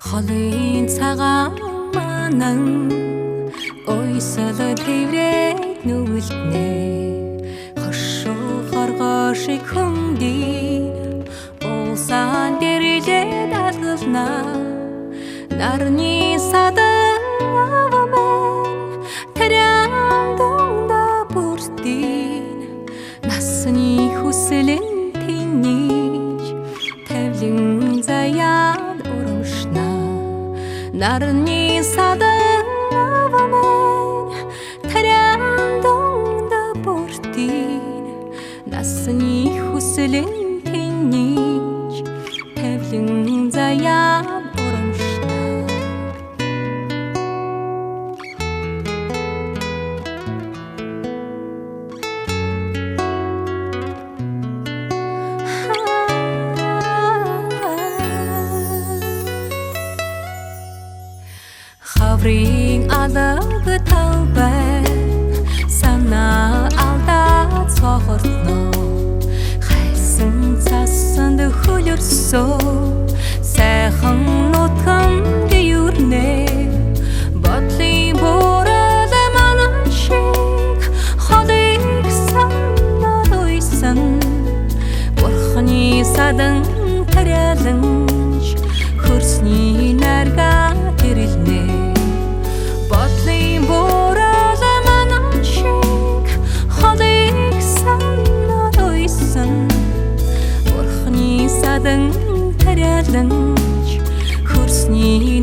Холын цагаан манан ойсол тэврээд нүгэлтнэ хошуу хоргошиг хөндөй улсан дэрэлээд алгална нарны садан авамэн тэряндонда бүртийн насны хүслэн тэнийж тавлин заяад урамшна нарны садан авамэн тэряндонда бүртийн насны хүслэн тэнийж тавлин заяад Хаврын алаг талбай санаа алдаад цохорно хайсан цасанд хөлөрсөө сайхан нутхан дэюрнэ бодлын борол манан шиг холыг санаад уйсан бурхны садан тарэлэнж хөрсний нарга тэрэлнэ садан тарэлэнж хөрсний